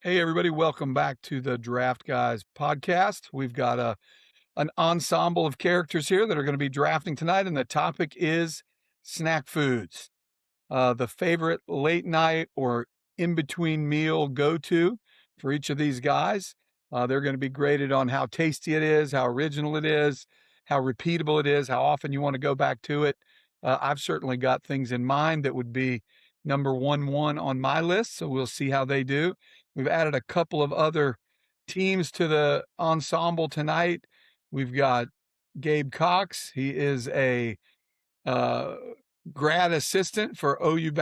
Hey, everybody, welcome back to the Draft Guys podcast. We've got an ensemble of characters here that are going to be drafting tonight, and the topic is snack foods. The favorite late night or in between meal go to for each of these guys. They're going to be graded on how tasty it is, how original it is, how repeatable it is, how often you want to go back to it. I've certainly got things in mind that would be number one on my list, so we'll see how they do. We've added a couple of other teams to the ensemble tonight. We've got Gabe Cox. He is a uh, grad assistant for ORU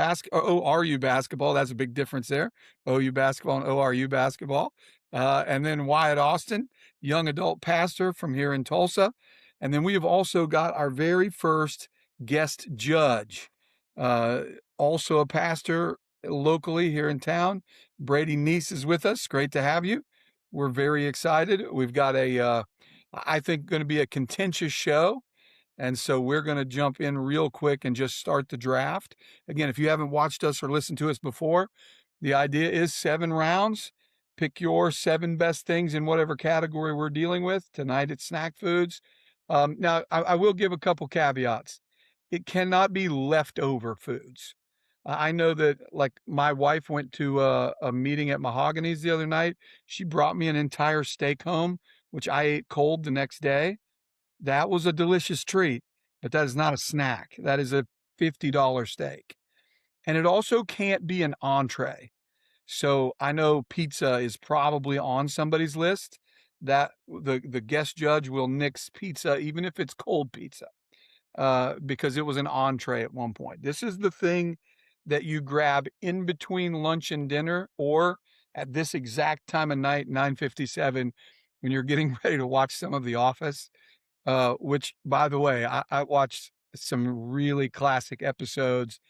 basketball. That's a big difference there. OU basketball and ORU basketball. And then Wyatt Austin, young adult pastor from here in Tulsa. And then we have also got our very first guest judge, uh, also a pastor locally here in town. Brady Neece is with us. Great to have you. We're very excited. We've got I think, going to be a contentious show. And so we're going to jump in real quick and just start the draft. Again, if you haven't watched us or listened to us before, the idea is 7 rounds. Pick your 7 best things in whatever category we're dealing with. Tonight it's snack foods. Now, I will give a couple caveats. It cannot be leftover foods. I know that, like, my wife went to a meeting at Mahogany's the other night. She brought me an entire steak home, which I ate cold the next day. That was a delicious treat, but that is not a snack. That is a $50 steak. And it also can't be an entree. So I know pizza is probably on somebody's list. That the guest judge will nix pizza, even if it's cold pizza, because it was an entree at one point. This is the thing that you grab in between lunch and dinner, or at this exact time of night, 9:57, when you're getting ready to watch some of The Office. Which, by the way, I watched some really classic episodes,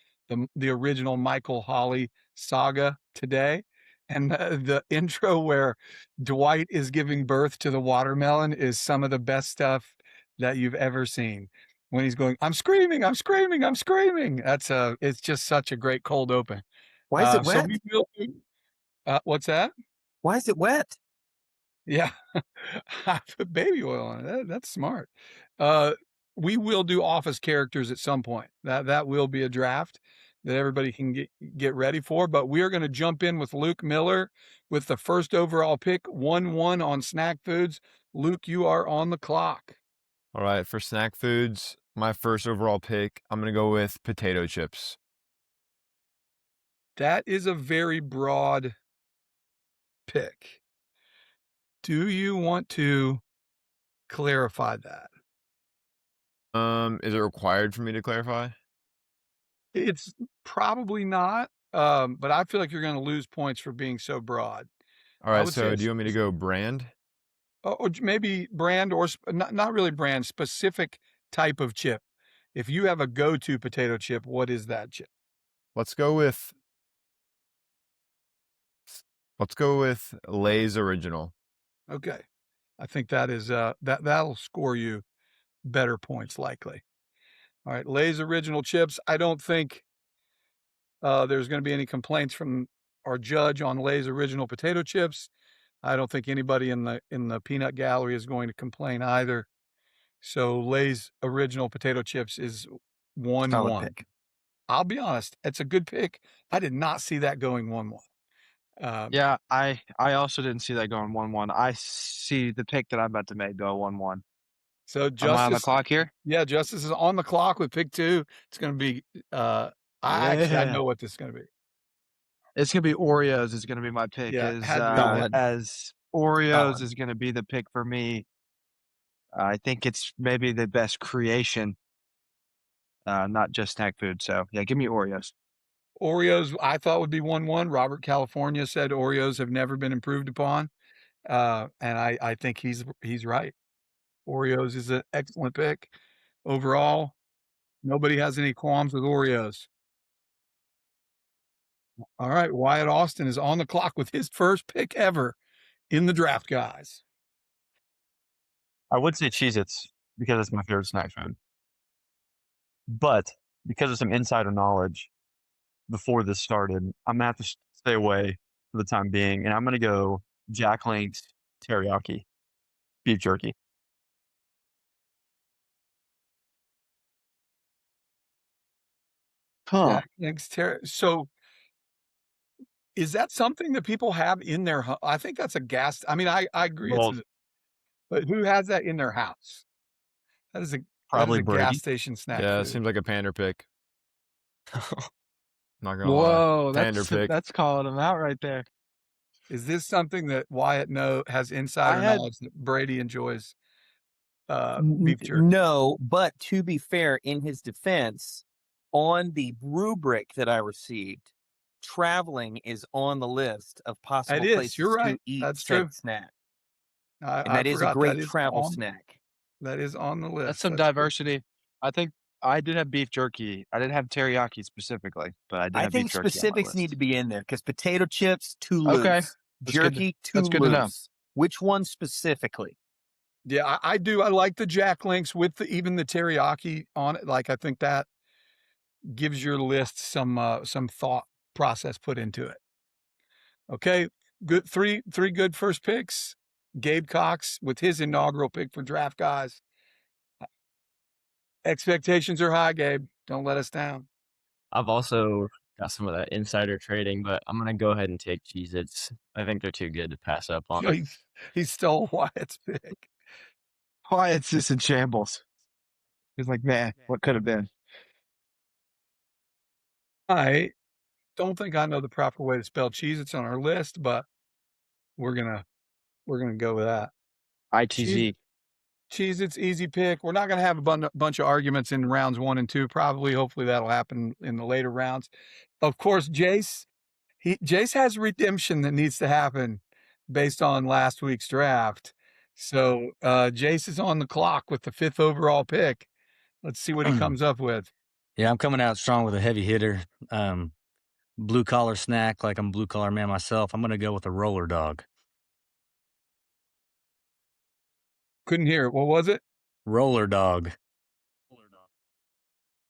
the original Michael Hawley saga today, and the intro where Dwight is giving birth to the watermelon is some of the best stuff that you've ever seen. When he's going, "I'm screaming, I'm screaming, I'm screaming." It's just such a great cold open. Why is it So wet? we will. What's that? Why is it wet? Yeah. I put baby oil on it. That's smart. Uh, we will do office characters at some point. That will be a draft that everybody can get ready for. But we are going to jump in with Luke Miller with the first overall pick, 1-1 on snack foods. Luke, you are on the clock. All right, for snack foods, my first overall pick, I'm going to go with potato chips. That is a very broad pick. Do you want to clarify that? Is it required for me to clarify? It's probably not, but I feel like you're going to lose points for being so broad. All I right, would say so do it's you want me to go brand? or maybe brand or not really brand, specific type of chip. If you have a go-to potato chip, what is that chip? Let's go with let's go with Lay's original. Okay. I think that is that'll score you better points likely. All right, Lay's original chips. I don't think there's going to be any complaints from our judge on Lay's original potato chips. I don't think anybody in the peanut gallery is going to complain either. So Lay's original potato chips is Solid 1-1. pick. I'll be honest, it's a good pick. I did not see that going 1-1. Yeah, I also didn't see that going 1-1. I see the pick that I'm about to make go 1-1. So Am I on the Justice, clock here? yeah, Justice is on the clock with pick 2. It's going to be, I Yeah. know what this is going to be. It's gonna be Oreos is gonna be my pick, Yeah, had to be Solid. as Oreos Solid. is gonna be the pick for me. I think it's maybe the best creation, not just snack food. So, yeah, give me Oreos. Oreos, I thought would be 1-1. Robert California said Oreos have never been improved upon. And I think he's right. Oreos is an excellent pick. Overall, nobody has any qualms with Oreos. All right, Wyatt Austin is on the clock with his first pick ever in the draft, guys. I would say Cheez-Its because it's my favorite snack food. But because of some insider knowledge before this started, I'm gonna have to stay away for the time being, and I'm going to go Jack Link's teriyaki beef jerky. Huh. Jack Link's so is that something that people have in their I think that's a gas I mean, I agree Well, but who has that in their house? That is probably a gas Brady. station snack Yeah, it food. seems like a pander pick. Not gonna lie. Whoa, Pander pick. that's calling him out right there. Is this something that Wyatt has insider had- knowledge that Brady enjoys N- beef jerky? No, but to be fair, in his defense, on the rubric that I received, traveling is on the list of possible It is. places You're right. to eat That's said true. snack. And I that is a forgot great travel snack. that is on the list. That's some That's true. diversity. I think I did have beef jerky. I didn't have teriyaki specifically, but I did I have think beef jerky. specifics need to be in there because potato chips, too Okay. loose. That's good to- Jerky, too that's good to know. loose. Which one specifically? Yeah, I do. I like the Jack Links with even the teriyaki on it. Like I think that gives your list some thought process put into it. Okay, good three good first picks. Gabe Cox with his inaugural pick for Draft Guys. Expectations are high, Gabe. Don't let us down. I've also got some of that insider trading, but I'm gonna go ahead and take Cheez-Its. I think they're too good to pass up on. He stole Wyatt's pick. Wyatt's just in shambles. He's like, man, what could have been? I don't think I know the proper way to spell Cheez-Its on our list, but we're gonna go with that. ITZ. Cheez-Its, easy pick. We're not gonna have a bunch of arguments in rounds 1 and 2. Probably, hopefully, that'll happen in the later rounds. Of course, Jace has redemption that needs to happen based on last week's draft. So Jace is on the clock with the 5th overall pick. Let's see what he comes up with. Yeah, I'm coming out strong with a heavy hitter. Blue collar snack, like I'm a blue collar man myself. I'm going to go with a roller dog. Couldn't hear it. What was it? Roller dog.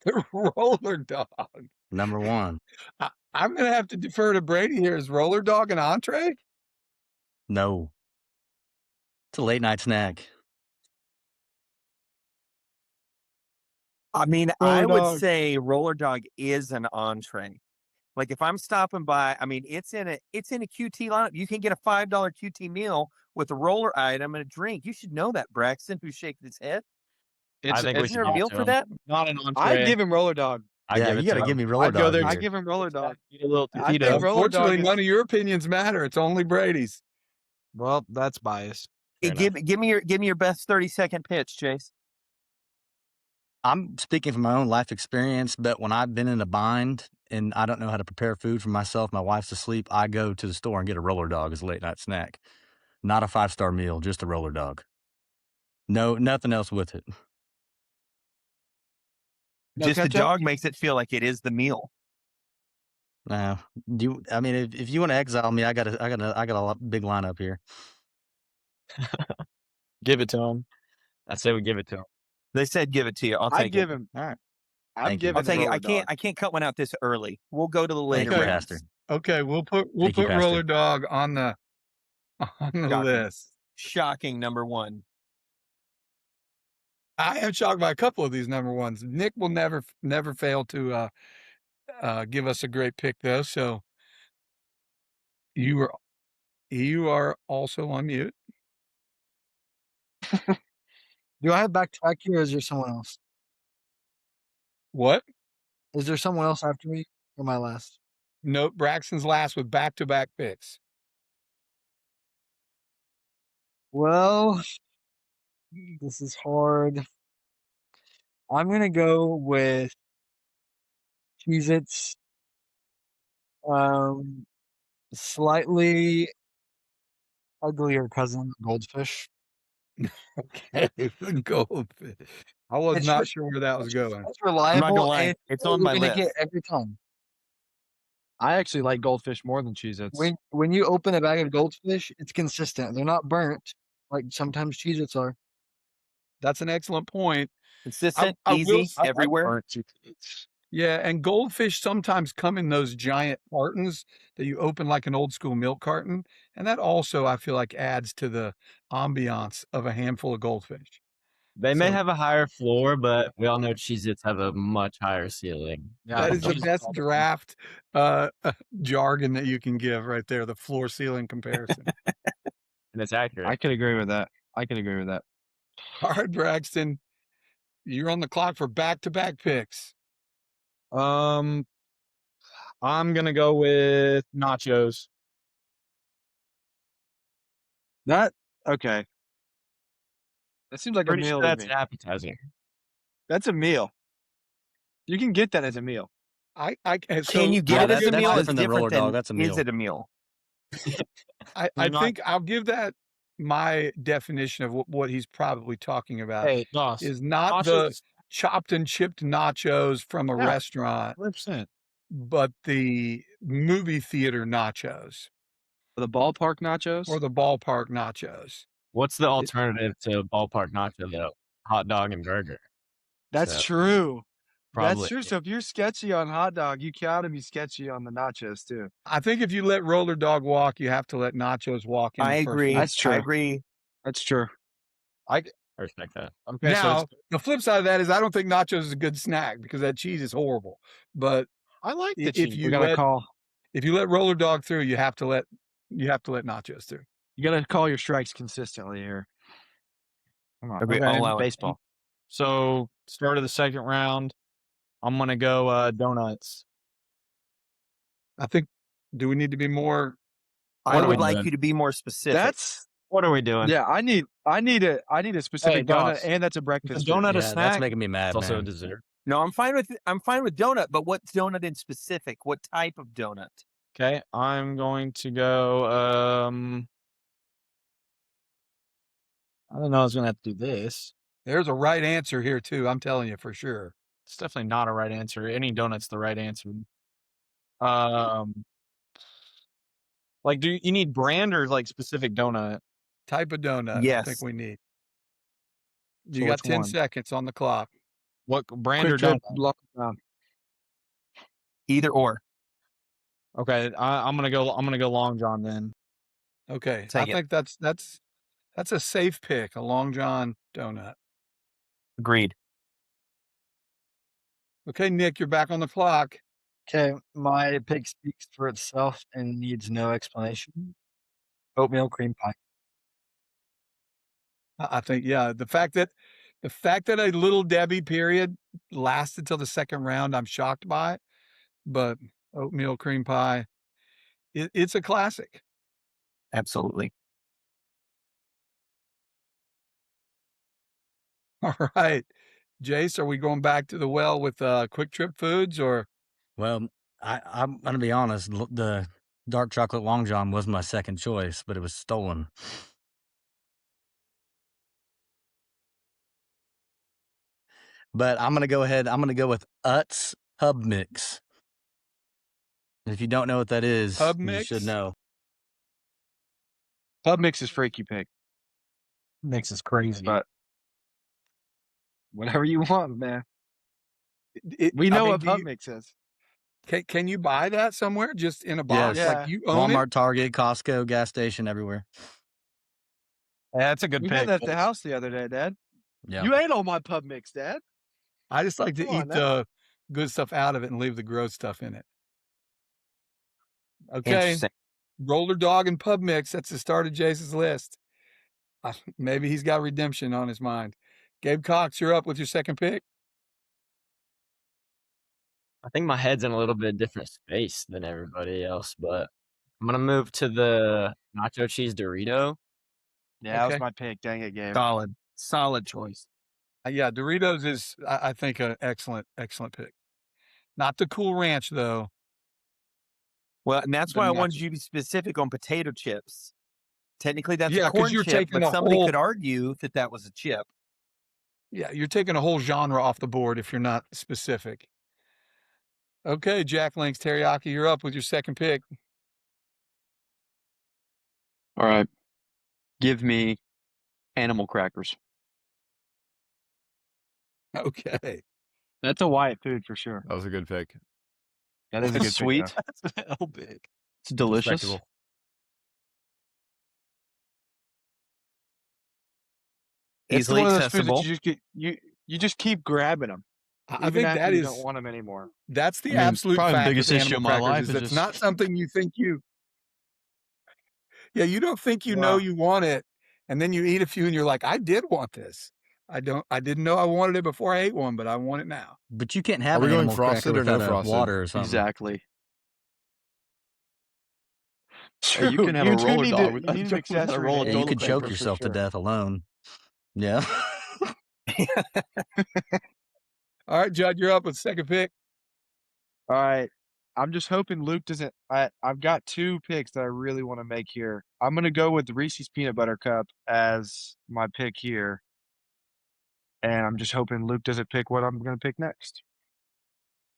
The roller dog. Number one. I'm going to have to defer to Brady here. Is roller dog an entree? No. It's a late night snack. I mean, Roller I would dog. say roller dog is an entree. Like if I'm stopping by, I mean, it's in a QT lineup. You can get a $5 QT meal with a roller item and a drink. You should know that, Braxton, who's shaking his head. I think we Isn't should there a give it meal to for him. that? Not an entree. I'd give him roller dog. I Yeah, give you it got to to give him. me roller I'd go dog. there here. I give him roller dog. Eat a little I think Tito. roller dog Unfortunately, is- none of your opinions matter. It's only Brady's. Well, that's biased. Fair Give me your best 30-second pitch, Chase. I'm speaking from my own life experience, but when I've been in a bind and I don't know how to prepare food for myself, my wife's asleep, I go to the store and get a roller dog as a late night snack. Not a 5-star meal, just a roller dog. No, nothing else with it. No Just the ketchup? dog makes it feel like it is the meal. No, I mean, if you want to exile me, I got a big lineup here. Give it to him. I say we give it to him. They said give it to you. I'll I'd take give it. him. All right. I'm Thank you. giving I'll take it. roller I can't. dog. I can't cut one out this early. We'll go to the Thank later you, rounds. Pastor. Okay, we'll put Thank you, Pastor. roller dog on the Shocking. list. Shocking number one. I am shocked by a couple of these number ones. Nick will never fail to give us a great pick though. So you are also on mute. Do I have back to back here or is there someone else? What? Is there someone else after me or my last? Nope. Braxton's last with back-to-back picks. Well, this is hard. I'm going to go with Cheez-Its. Slightly uglier cousin, Goldfish. Okay, goldfish. I was It's not re- sure where that was going. It's I'm not gonna reliable lie. and It's you're on my gonna list. get every time. I actually like goldfish more than Cheez-Its. When you open a bag of Goldfish, it's consistent. They're not burnt like sometimes Cheez-Its are. That's an excellent point. Consistent, I will easy, s- I- I- everywhere. Burnt Cheez-Its. Yeah, and goldfish sometimes come in those giant cartons that you open like an old school milk carton, and that also, I feel like, adds to the ambiance of a handful of goldfish. They may So have a higher floor, but we all know Cheez-Its have a much higher ceiling. Yeah, that is the those- best draft, jargon that you can give right there, the floor ceiling comparison. And it's accurate. I could agree with that. I could agree with that. All right, Braxton, you're on the clock for back-to-back picks. I'm gonna go with nachos. That okay. That seems like a Pretty sure meal to that's me. an appetizer. That's a meal. You can get that as a meal. Can So you get Yeah, it as a that's meal? Is different than roller different than dog. That's a is meal. it a meal? I They're not- think I'll give that my definition of what he's probably talking about Hey, Doss. is not the Nachos. chopped and chipped nachos from a Yeah. restaurant, 100%. but the movie theater nachos The ballpark nachos. or the ballpark nachos. What's the alternative to ballpark nacho though? Hot dog and burger. That's So, true. That's probably. true. So if you're sketchy on hot dog, you gotta be sketchy on the nachos too. I think if you let roller dog walk, you have to let nachos walk in I the first agree. round. That's true. I agree. That's true. I respect that. Okay, so Now, the flip side of that is I don't think nachos is a good snack because that cheese is horrible. But I like the if cheese. We gotta call. if you let roller dog through, you have to let nachos through. You gotta call your strikes consistently here. Come on. Agree. Okay. I'll allow it. Baseball. So start of the second round, I'm gonna go donuts. I think do we need to be more I What are we would like doing? you to be more specific. That's What are we doing? yeah. I need a specific donut, Doss. and that's a breakfast. donut food. a Yeah, snack? that's making me mad, It's also a man. dessert. No, I'm fine with donut, but what donut in specific? What type of donut? Okay, I'm going to go. I don't know. I was gonna have to do this. There's a right answer here too. I'm telling you for sure. It's definitely not a right answer. Any donut's the right answer. Like, do you need brand or like specific donut? Type of donut. I think Yes. we need. So You got which 10 one? seconds on the clock. What brand Quick or trip, donut? lock it down. Either or. Okay, I'm gonna go. I'm gonna go Long John then. Okay, Take it. think that's a safe pick. A Long John donut. Agreed. Okay, Nick, you're back on the clock. Okay, my pick speaks for itself and needs no explanation. Oatmeal cream pie. I think yeah. The fact that a Little Debbie period lasted till the second round, I'm shocked by. But oatmeal cream pie, it's a classic. Absolutely. All right, Jace, are we going back to the well with Quick Trip Foods or? Well, I'm gonna be honest. The dark chocolate Long John was my second choice, but it was stolen. But I'm gonna go ahead. I'm gonna go with Utz Hub Mix. If you don't know what that is, Hub you Mix? should know. Pub mix is freaky pick, Mix is crazy. but whatever you want, man. We I know mean, what do pub you- mix is. Can you buy that somewhere just in a box? Yes. Like you own Walmart, it? Target, Costco, gas station, everywhere. Yeah, that's a good We pick. had that at the house the other day, Dad. Yeah. You ate all my pub mix, Dad. I just like to Come on eat now. the good stuff out of it and leave the gross stuff in it. Okay, Interesting. roller dog and pub mix. That's the start of Jace's list. Maybe he's got redemption on his mind. Gabe Cox, you're up with your second pick. I think my head's in a little bit different space than everybody else, but I'm gonna move to the nacho cheese Dorito. Yeah, that was Okay. my pick. Dang it, Gabe. Solid choice. Yeah, Doritos is, I think, an excellent pick. Not the Cool Ranch though. Well, and that's The why I wanted nachos. you to be specific on potato chips. Technically, that's Yeah, a 'cause corn you're chip, taking but a somebody whole- could argue that that was a chip. Yeah, you're taking a whole genre off the board if you're not specific. Okay, Jack Link's Teriyaki, you're up with your second pick. All right. Give me animal crackers. Okay. That's a Wyatt food for sure. That was a good pick. That is a It's good sweet. pick, though. That's hell big. It's delicious. Respectable. It's Easily one of those foods that accessible. you just get you just keep grabbing them I even think after that you is don't want them anymore. that's the I mean, absolute probably the fact biggest with issue animal in my crackers life is is that's just not something you think you you don't think you know Wow. you want it, and then you eat a few and you're like, I did want this. I didn't know I wanted it before I ate one, but I want it now. But you can't Are have we an going animal cracker frosted or no without a frosted? water or something. exactly. True. You can have a roller dog you without, need an without a accessory roll to of Yeah, you animal toilet could choke paper. crackers for yourself to sure. death alone. Yeah. All right, Judd, you're up with second pick. All right. I'm just hoping Luke doesn't. I've got two picks that I really want to make here. I'm gonna go with Reese's Peanut Butter Cup as my pick here, and I'm just hoping Luke doesn't pick what I'm gonna pick next.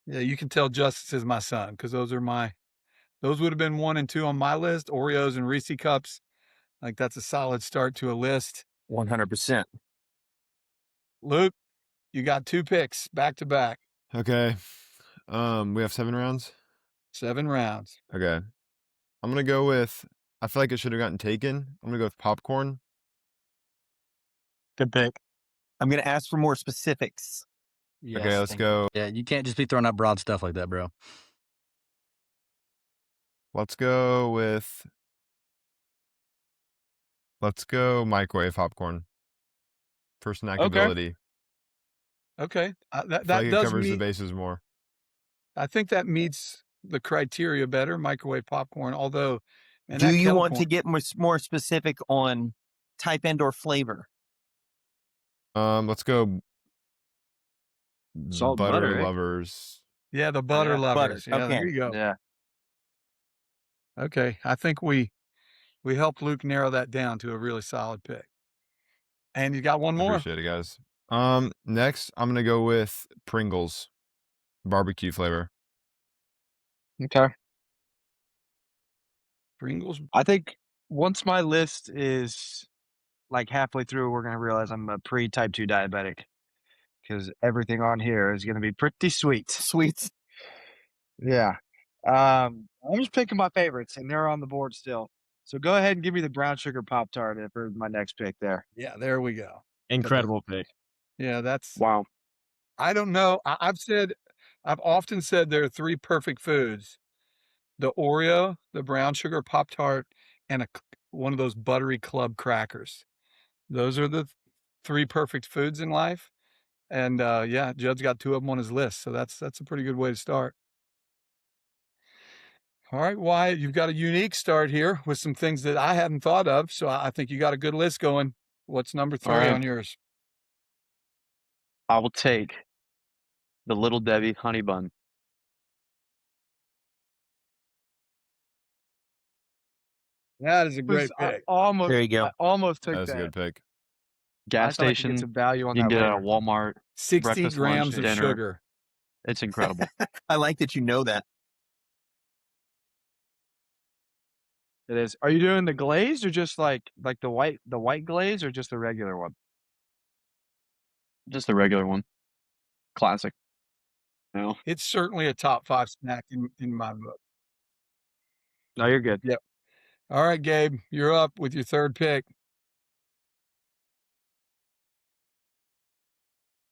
Yeah, you can tell Justice is my son because those would have been 1 and 2 on my list. Oreos and Reese cups. Like that's a solid start to a list. 100%. Luke, you got 2 picks back to back, Okay. We have 7 rounds. 7 rounds. Okay. I'm gonna go with. I feel like it should have gotten taken. I'm gonna go with popcorn. Good pick. I'm going to ask for more specifics. Yes, Okay, let's thank go. Yeah, you can't just be throwing out broad stuff like that, bro. Let's go with. Let's go microwave popcorn for Okay. snackability. you. Okay, I feel that like it does covers the meet. bases more. I think that meets the criteria better. Microwave popcorn, although, and Do that you kettle want to corn. get more specific on type and or flavor? Let's go Salt and butter butter, eh? lovers. Yeah, the butter Yeah. lovers. Butter. Yeah, there Okay. you go. Yeah. Okay, I think we helped Luke narrow that down to a really solid pick. And you got one more. Appreciate it, guys. Next I'm gonna go with Pringles, barbecue flavor. Okay. Pringles. I think once my list is like halfway through, we're gonna realize I'm a pre-type 2 diabetic because everything on here is gonna be pretty sweet. Sweets. Yeah. I'm just picking my favorites, and they're on the board still. So go ahead and give me the brown sugar Pop Tart for my next pick there. Yeah, there we go. Incredible pick. Yeah, that's. Wow. I don't know. I've often said there are 3 perfect foods: the Oreo, the brown sugar Pop Tart, and one of those buttery club crackers. Those are the 3 perfect foods in life. And yeah, Judd's got 2 of them on his list, so that's a pretty good way to start. All right, Wyatt, you've got a unique start here with some things that I hadn't thought of, so I think you got a good list going. What's number 3 right. on yours? I will take the Little Debbie honey bun. That is a great pick. There you go. I almost took That's a that. good pick. Gas I thought I could station. get some value on You can that get it at later. Walmart. 60 breakfast, lunch, grams of dinner. sugar. It's incredible. I like that you know that. It is. Are you doing the glazed or just like the white glaze or just the regular one? Just the regular one. Classic. No. It's certainly a top 5 snack in my book. No, you're good. Yep. All right, Gabe, you're up with your 3rd pick.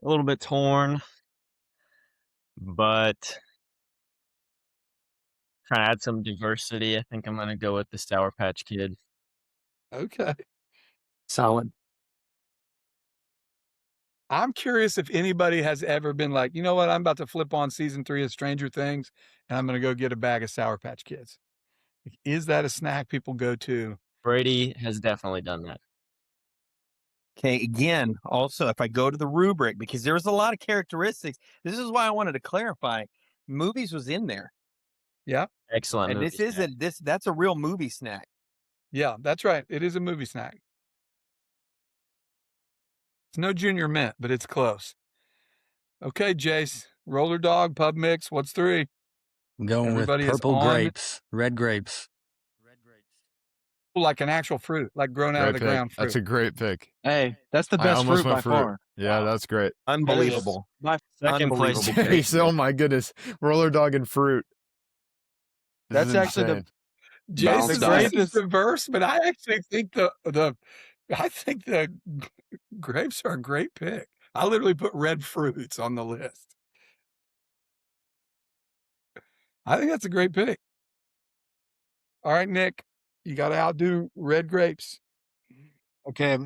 A little bit torn, but trying to add some diversity. I think I'm gonna go with the Sour Patch Kid. Okay. Solid. I'm curious if anybody has ever been like, you know what, I'm about to flip on season 3 of Stranger Things, and I'm going to go get a bag of Sour Patch Kids. Is that a snack people go to? Brady has definitely done that. Okay, again, also, if I go to the rubric, because there was a lot of characteristics, this is why I wanted to clarify. Movies was in there. Yeah. Excellent. And movie this snack. isn't that's a real movie snack. Yeah, that's right. It is a movie snack. It's no Junior Mint, but it's close. Okay, Jace, roller dog, pub mix, what's 3? I'm going Everybody with is purple on. grapes, red grapes. Like an actual fruit, like grown out of Great the pick. ground fruit. That's a great pick. Hey, that's the I best almost fruit went by fruit. far. Yeah, that's great. Unbelievable. My Second place. Unbelievable. Jace, oh my goodness. Roller dog and fruit. This That's is actually the insane. Balanced Jason's diet. list is diverse, but I actually think the grapes are a great pick. I literally put red fruits on the list. I think that's a great pick. All right, Nick, you got to outdo red grapes. Okay.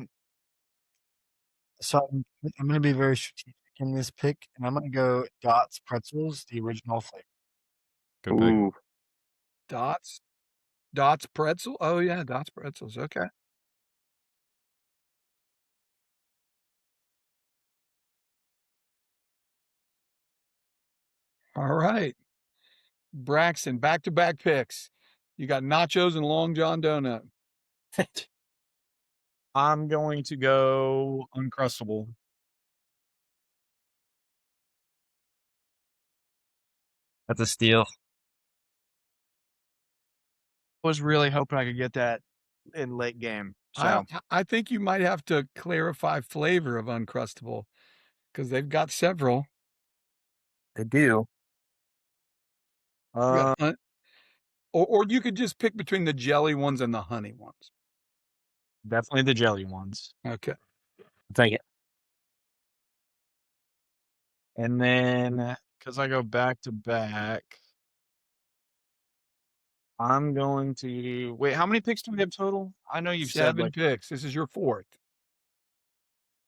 So I'm going to be very strategic in this pick, and I'm going to go Dots Pretzels, the original flavor. Good pick. Ooh. Dots pretzel. Oh yeah, Dots pretzels. Okay. All right. Braxton, back-to-back picks. You got nachos and Long John Donut. I'm going to go Uncrustable. That's a steal. was really hoping I could get that in late game. So I think you might have to clarify flavor of Uncrustable because they've got several. They do. You got or you could just pick between the jelly ones and the honey ones. Definitely the jelly ones. Okay. Take it. And then, because I go back to back, I'm going to wait. How many picks do we have total? I know you've said 7 picks. This is your 4th.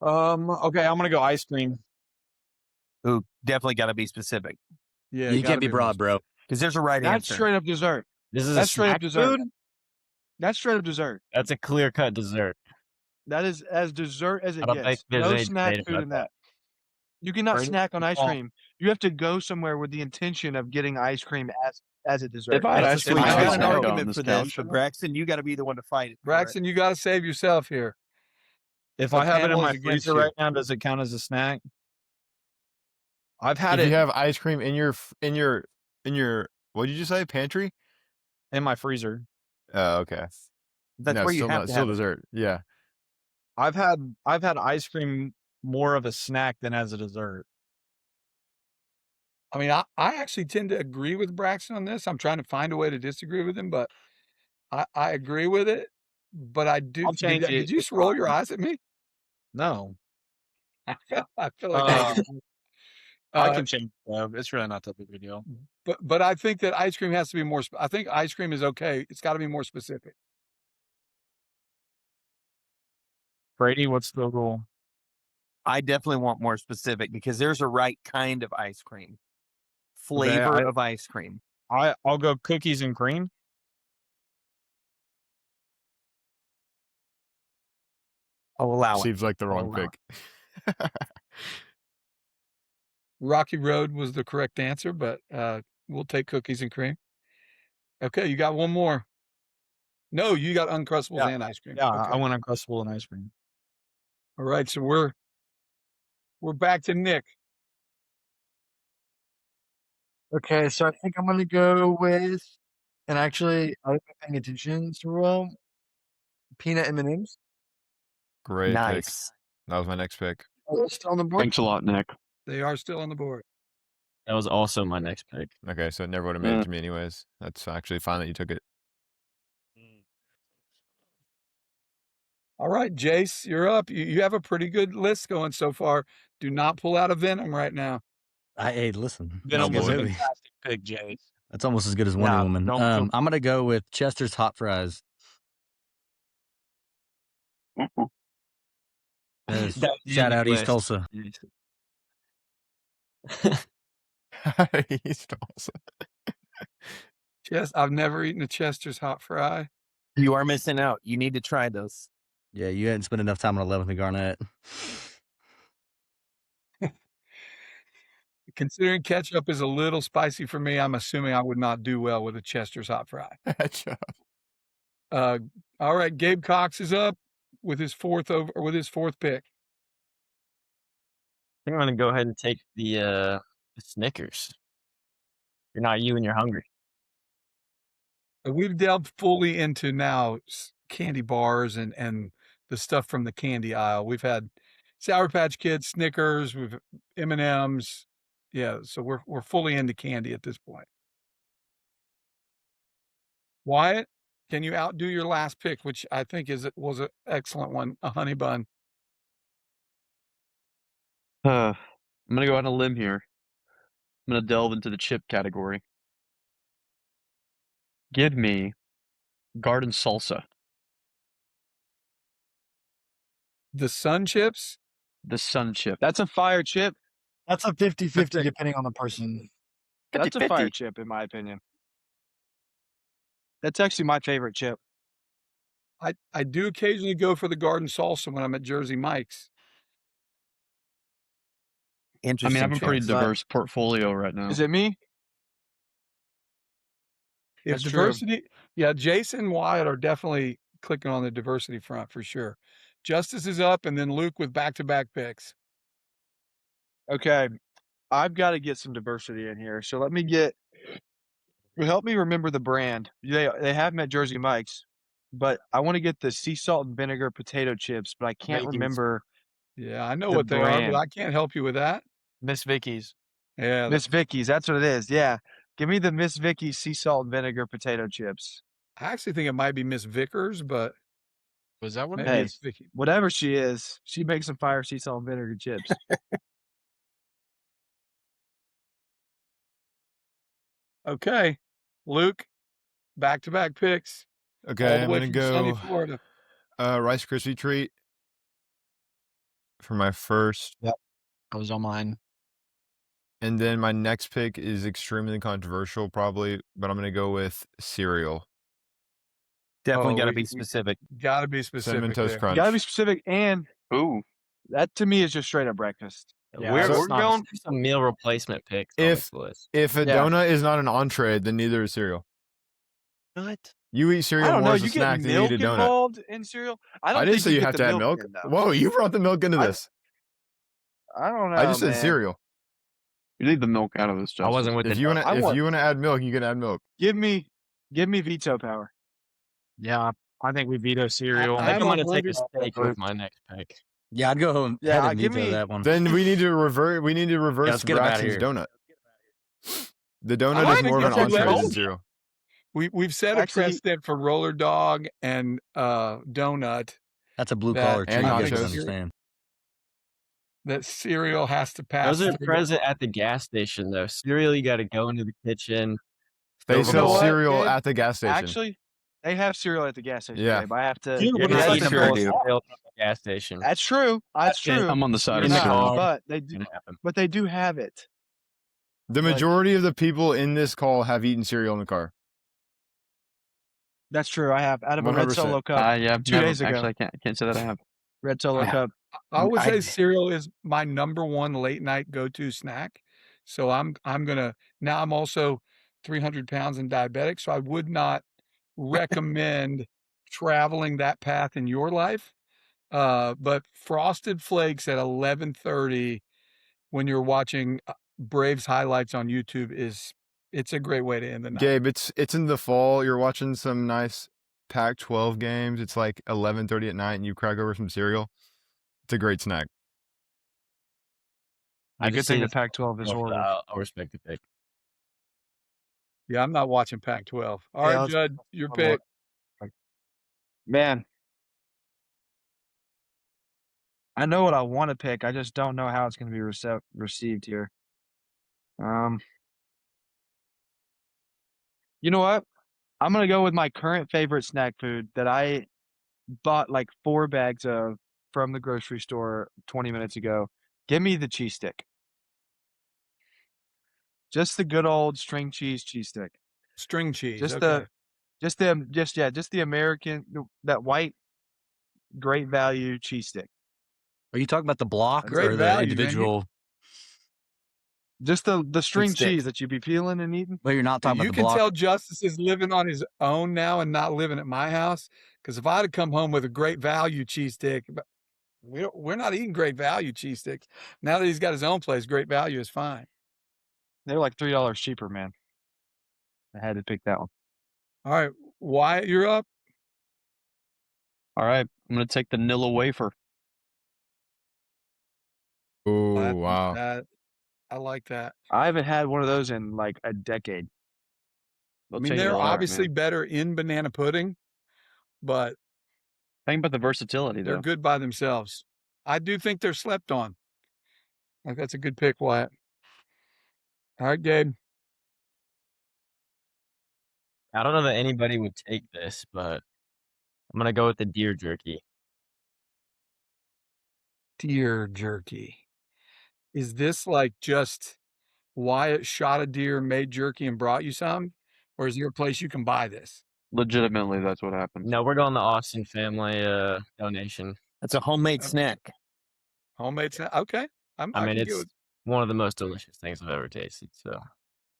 Okay, I'm gonna go ice cream. Ooh, definitely got to be specific Yeah, You gotta can't be more broad, bro. specific. because there's a right that's answer. straight up dessert. This is That's a straight up snack dessert. food? That's straight up dessert. That's a clear-cut dessert. That is as dessert as I it don't think gets. there's No any snack debate food about in that. that. You cannot Brady, snack on ice well- cream. You have to go somewhere with the intention of getting ice cream as a dessert. If I had That's ice a cream, sweet I I would got treat. an snack on argument this for this, couch. but Braxton, you got to be the one to fight it. for it. Braxton, you got to save yourself here. If The I have it in panel my is against freezer you. right now, does it count as a snack? I've had If it you have ice cream in your what did you say? Pantry? in my freezer. Oh, okay. That's No, where you still have not to still have it. dessert. Yeah. I've had ice cream more of a snack than as a dessert. I mean, I actually tend to agree with Braxton on this. I'm trying to find a way to disagree with him, but I agree with it. But I do. I'll change it. Did you just roll your eyes at me? No. I feel like I did. I can change it, though. It's really not that big a deal. But I think that ice cream has to be more. I think ice cream is okay. It's got to be more specific. Brady, what's the rule? I definitely want more specific because there's a right kind of ice cream, flavor of ice cream. I'll go cookies and cream. I'll allow it. Seems like the wrong allow pick. Rocky Road was the correct answer, but we'll take cookies and cream. Okay, you got one more. No, you got Uncrustables and ice cream. Yeah, Okay. I want Uncrustable and ice cream. All right, so we're back to Nick. Okay, so I think I'm going to go with, and actually, I was paying attention so well, peanut M&Ms. Great pick. Nice. That was my next pick. Are they still on the board? Thanks a lot, Nick. They are still on the board. That was also my next pick. Okay, so it never would have made it to me anyways. That's actually fine that you took it. All right, Jace, you're up. You have a pretty good list going so far. Do not pull out a Venom right now. Hey, listen. Venom that's was a good movie. fantastic pick, Jace. That's almost as good as Wonder Yeah, Woman. don't feel- I'm gonna go with Chester's hot fries. Yes, That shout out East list. Tulsa. He's awesome. I've never eaten a Chester's hot fry. You are missing out. You need to try those. Yeah, you hadn't spent enough time on 11th and Garnett. Considering ketchup is a little spicy for me, I'm assuming I would not do well with a Chester's hot fry. All right, Gabe Cox is up with his fourth pick. I think I'm gonna go ahead and take the Snickers. You're not you and you're hungry. We've delved fully into now candy bars and the stuff from the candy aisle. We've had Sour Patch Kids, Snickers, we've M&Ms. Yeah, so we're fully into candy at this point. Wyatt, can you outdo your last pick, which I think was an excellent one, a honey bun? I'm gonna go on a limb here. I'm gonna delve into the chip category. Give me garden salsa. The Sun Chips? The sun chip. That's a fire chip. That's a 50-50 depending on the person. That's a 50-50. fire chip, in my opinion. That's actually my favorite chip. I do occasionally go for the garden salsa when I'm at Jersey Mike's. I mean, I Interesting have a pretty choice. diverse portfolio right now. Is it me? If That's true. diversity, yeah, Jason and Wyatt are definitely clicking on the diversity front for sure. Justice is up, and then Luke with back-to-back picks. Okay, I've got to get some diversity in here. So help me remember the brand. They have them at Jersey Mike's, but I want to get the sea salt and vinegar potato chips, but I can't Vicky's. remember Yeah, I know the what they are, but brand. I can't help you with that. Miss Vicky's. Yeah, Miss Vicky's. That's what it is. Yeah, give me the Miss Vicky's sea salt and vinegar potato chips. I actually think it might be Miss Vickers, but Was that what maybe it Hey, is? it's Vicky. whatever she is, she makes some fire sea salt and vinegar chips. Okay, Luke, back-to-back picks, all Okay, the I'm way gonna from sunny go Florida. Rice Krispie treat for my first, That was on mine. and then my next pick is extremely controversial, probably, but I'm gonna go with cereal. Definitely Oh, got to we- be we- specific. Gotta be Cinnamon specific Toast there. Crunch. You gotta be specific, and Ooh, that to me is just straight up breakfast. Yeah, We're that's not a- going. There's some meal replacement picks on this list. If a Yeah. donut is not an entree, then neither is cereal. what? You eat I cereal don't more know. as a You get snack than you milk eat a donut. involved in cereal. I don't I didn't think say you get have the to add milk. in, though. Whoa, you brought the milk into I- this. I don't know. I just said man. cereal. You leave the milk out of this, I Justin. wasn't with If the you wanna I if want- you wanna add milk, you can add milk. Give me veto power. Yeah, I think we veto cereal. I think I'm I'm gonna take a 100% steak with my next pick. Yeah, I'd go ahead Yeah, and give veto me- that one. Then we need to revert. We need to reverse let's get him outta Braxton's here. donut. The donut I is think more of an that's a entree than goal. cereal. We've set Actually- a precedent for roller dog and donut That's a blue that- collar treat. and You guys nachos. understand. that cereal has to pass. Those are through. present at the gas station though. Cereal, you got to go into the kitchen. They Go sell get it. cereal Gabe? at the gas station. Actually, they have cereal at the gas station. Yeah. Babe. I have to. Dude, You're What not is eating a that bowl of cereal? cereal at the gas station. That's true. That's Yeah, true. I'm on the side You're of in the cereal. car. But It's gonna happen. they do have it. The Like- majority of the people in this call have eaten cereal in the car. That's true. I have out of a red 100%. Solo cup. Yeah, 2 days ago. Actually, I can't say that I have. Red Solo Yeah. cup. I would say I- cereal is my number one late night go-to snack. So I'm gonna now I'm also 300 pounds and diabetic, so I would not recommend traveling that path in your life. But Frosted Flakes at 11:30 when you're watching Braves highlights on YouTube it's a great way to end the night. Gabe, it's in the fall. You're watching some nice Pac-12 games. It's like 11:30 at night, and you crack over some cereal. It's a great snack. The good just thing seen the this Pac-12 is before, horrible. I'll respect the pick. Yeah, I'm not watching Pac-12. All Yeah, right, let's- Judd, your one pick. Man, I know what I want to pick. I just don't know how it's going to be received here. You know what? I'm going to go with my current favorite snack food that I bought like 4 bags of from the grocery store 20 minutes ago. Give me the cheese stick. Just the good old string cheese stick. String cheese. Just okay. just the American, that white great value cheese stick. Are you talking about the block Great or the value, man. You- individual? Just the string stick. cheese that you be peeling and eating. Well, you're not talking You about the can block. tell Justice is living on his own now and not living at my house. Because if I'd have come home with a great value cheese stick, but we're not eating great value cheese sticks. Now that he's got his own place, great value is fine. They're like $3 cheaper, man. I had to pick that one. All right, Wyatt, you're up. All right, I'm gonna take the Nilla wafer. Oh, wow. I like that. I haven't had one of those in like a decade. I They'll mean, change a they're lot, obviously man. better in banana pudding, but Think about the versatility, they're though. good by themselves. I do think they're slept on. Like, that's a good pick, Wyatt. All right, Gabe. I don't know that anybody would take this, but I'm gonna go with the deer jerky. Deer jerky. Is this like just Wyatt shot a deer, made jerky, and brought you some? Or is there a place you can buy this? Legitimately, that's what happens. No, we're going the Austin family donation. That's a homemade Okay. snack. Homemade snack? Okay. I I mean, can go it's with, one of the most delicious things I've ever tasted. So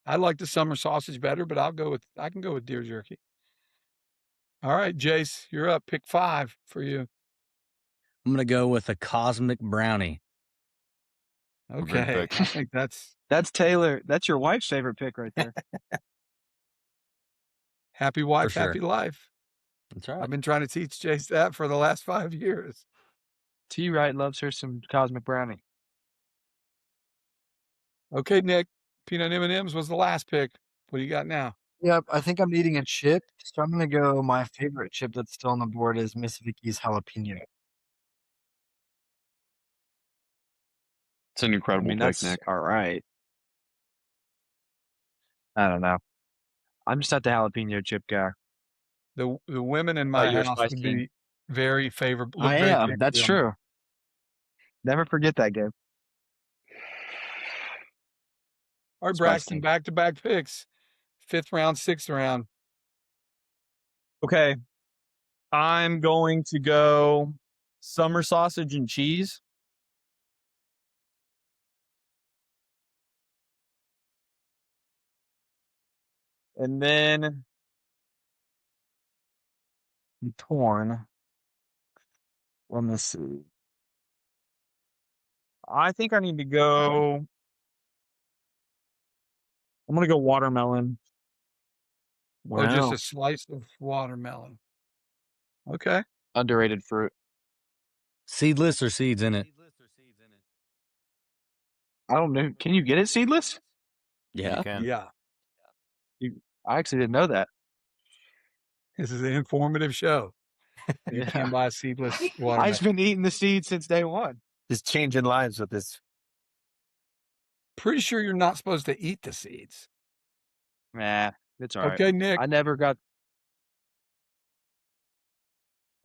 I like the summer sausage better, but I can go with deer jerky. All right, Jace, you're up. Pick 5 for you. I'm gonna go with a cosmic brownie. Great Okay. pick. I think That's Taylor. That's your wife's favorite pick right there. happy wife, sure. happy life. That's right. I've been trying to teach Jace that for the last 5 years. T. Wright loves her some cosmic brownie. Okay, Nick. Peanut M&Ms was the last pick. What do you got now? Yep, I think I'm needing a chip, so I'm gonna go. My favorite chip that's still on the board is Miss Vicky's jalapeno. It's an I incredible mean, pick, that's Nick. all right. I don't know. I'm just not the jalapeno chip guy. The women in Oh, my you're a house Spice would King. be very favorable. Look I very am. That's favorably on true. Never forget that game. All right, Spice Braxton, King. back-to-back picks. 5th round, 6th round. Okay. I'm going to go summer sausage and cheese. And then I'm torn. Let me see. I think I need to go. I'm gonna go watermelon. Oh, just Wow. a slice of watermelon. Okay. Underrated fruit. Seedless or seeds in it? I don't know. Can you get it seedless? Yeah. You can. Yeah. I actually didn't know that. This is an informative show. You Yeah. can buy seedless I've watermelon. just been eating the seeds since day one. Just changing lives with this. Pretty sure you're not supposed to eat the seeds. Nah, it's all right. Okay, Nick. I never got.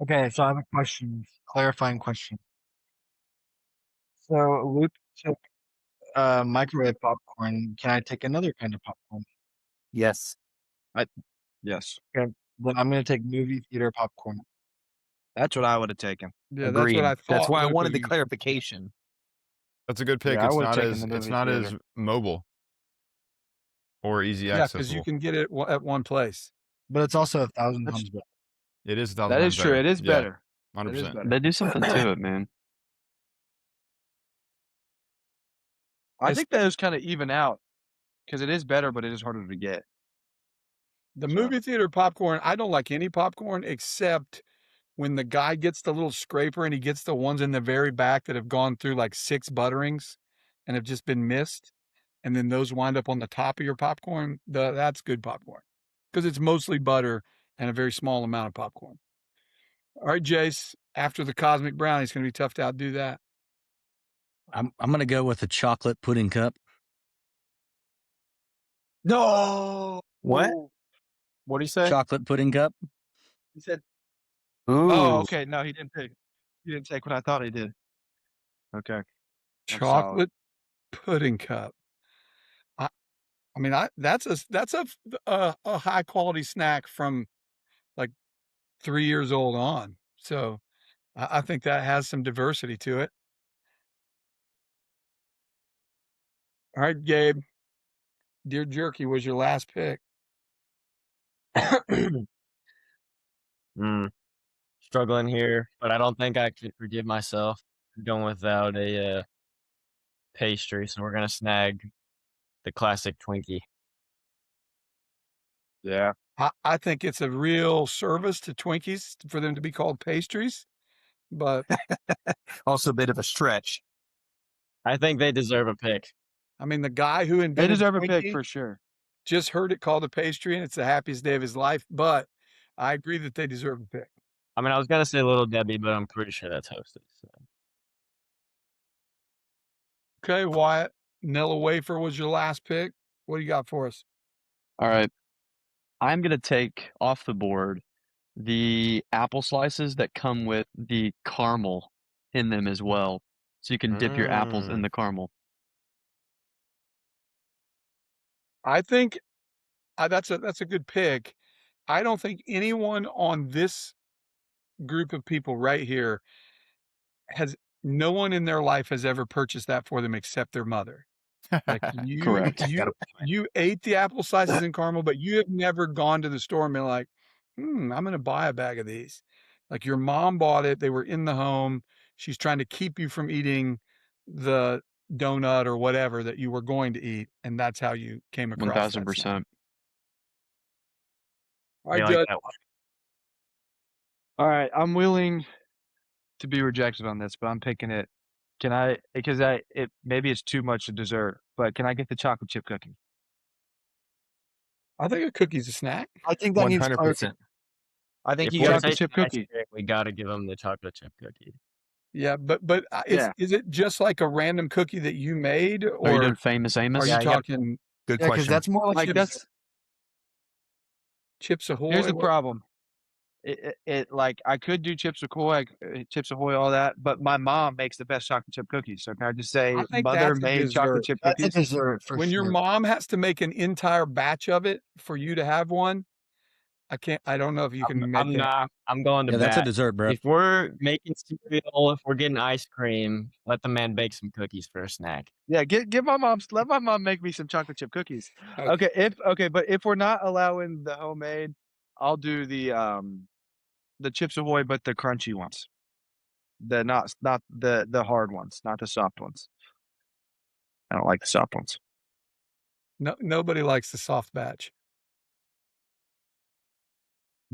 Okay, so I have a question, clarifying question. So Luke took microwave popcorn. Can I take another kind of popcorn? Yes. Yes, Okay, then I'm gonna take movie theater popcorn. that's what I would have taken. Yeah, that's what Agreed. I thought. That's why I Luke wanted was the gonna- clarification. That's a good pick. Yeah, I It's would've not taken as the it's movie not as theater. mobile or easy Yeah, because you accessible. can get it at one place. But it's also 1,000 That's- times better. It is 1,000 That times is true. better. It is Yeah, better. It is 100%. better. They do something to it, man. I It's- think those kind of even out because it is better, but it is harder to get. The So- movie theater popcorn, I don't like any popcorn except when the guy gets the little scraper and he gets the ones in the very back that have gone through like 6 butterings and have just been missed, and then those wind up on the top of your popcorn. That's good popcorn because it's mostly butter and a very small amount of popcorn. All right, Jace, after the cosmic brownie, it's going to be tough to outdo that. I'm gonna go with a chocolate pudding cup. No. What? What do you say? Chocolate pudding cup. He said. Ooh. Oh, okay. No, he didn't take. He didn't take what I thought he did. Okay. That's solid. Chocolate pudding cup. I mean, that's a high quality snack from like 3 years old on. So I think that has some diversity to it. All right, Gabe. Deer jerky was your last pick. Struggling here, but I don't think I could forgive myself for going without a pastry. So we're gonna snag the classic Twinkie. Yeah. I think it's a real service to Twinkies for them to be called pastries, but Also a bit of a stretch. I think they deserve a pick. I mean, the guy who They invented deserve a pick Twinkie for sure. just heard it called a pastry, and it's the happiest day of his life, but I agree that they deserve a pick. I mean, I was gonna say Little Debbie, but I'm pretty sure that's Hostess. So. Okay, Wyatt, Nilla Wafer was your last pick. What do you got for us? All right. I'm going to take off the board the apple slices that come with the caramel in them as well. So you can dip your apples in the caramel. I think that's a good pick. I don't think anyone on this group of people right here no one in their life has ever purchased that for them except their mother. Like Correct. you ate the apple slices and caramel, but you have never gone to the store and been like, I'm gonna buy a bag of these. Like your mom bought it, they were in the home. She's trying to keep you from eating the donut or whatever that you were going to eat, and that's how you came across that snack. 1000%. All right, I like Judd. that one. All right, I'm willing to be rejected on this, but I'm picking it. Can I? Because maybe it's too much of dessert, but can I get the chocolate chip cookie? I think a cookie's a snack. I think that needs 100%. I think If you we're got the taking chip ice cookie. cream, we gotta give them the chocolate chip cookie. Yeah, but Yeah. is it just like a random cookie that you made, Are you or doing Famous Amos? are you Yeah, you gotta- talking Good Yeah, because question. that's more like Like that's Chips Ahoy? here's the What- problem. It like I could do Chips Ahoy, Chips Ahoy, all that, but my mom makes the best chocolate chip cookies. So can I just say I think mother that's a made chocolate dessert. chip that's a cookies? dessert for When your sure. mom has to make an entire batch of it for you to have one, I don't know if you can make I'm that. not. I'm going to Yeah, that's a bat. dessert, bro. If we're making cereal, if we're getting ice cream, let the man bake some cookies for a snack. Yeah, let my mom make me some chocolate chip cookies. Okay. But if we're not allowing the homemade, I'll do the Chips Ahoy, but the crunchy ones. Not the hard ones, not the soft ones. I don't like the soft ones. No, nobody likes the soft batch.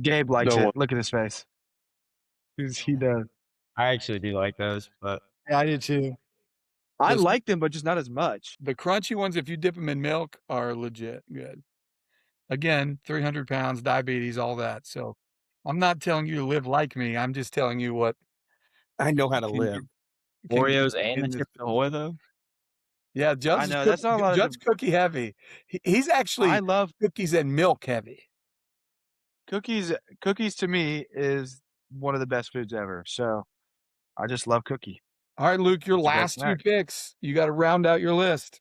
Gabe likes No it. one. Look at his face. He does. I actually do like those, but Yeah, I do too. I Those- like them, but just not as much. The crunchy ones, if you dip them in milk, are legit good. Again, 300 pounds, diabetes, all that. So I'm not telling you to live like me. I'm just telling you what I know how to can live. can Oreos get and in the this- Chips Ahoy though. Yeah, I Judd's know, that's not a lot of Judd's cookie heavy. He's actually I love cookies and milk heavy. cookies. Cookies to me is one of the best foods ever. So I just love cookie. All right, Luke, your It's a great last two snack. picks. You got to round out your list.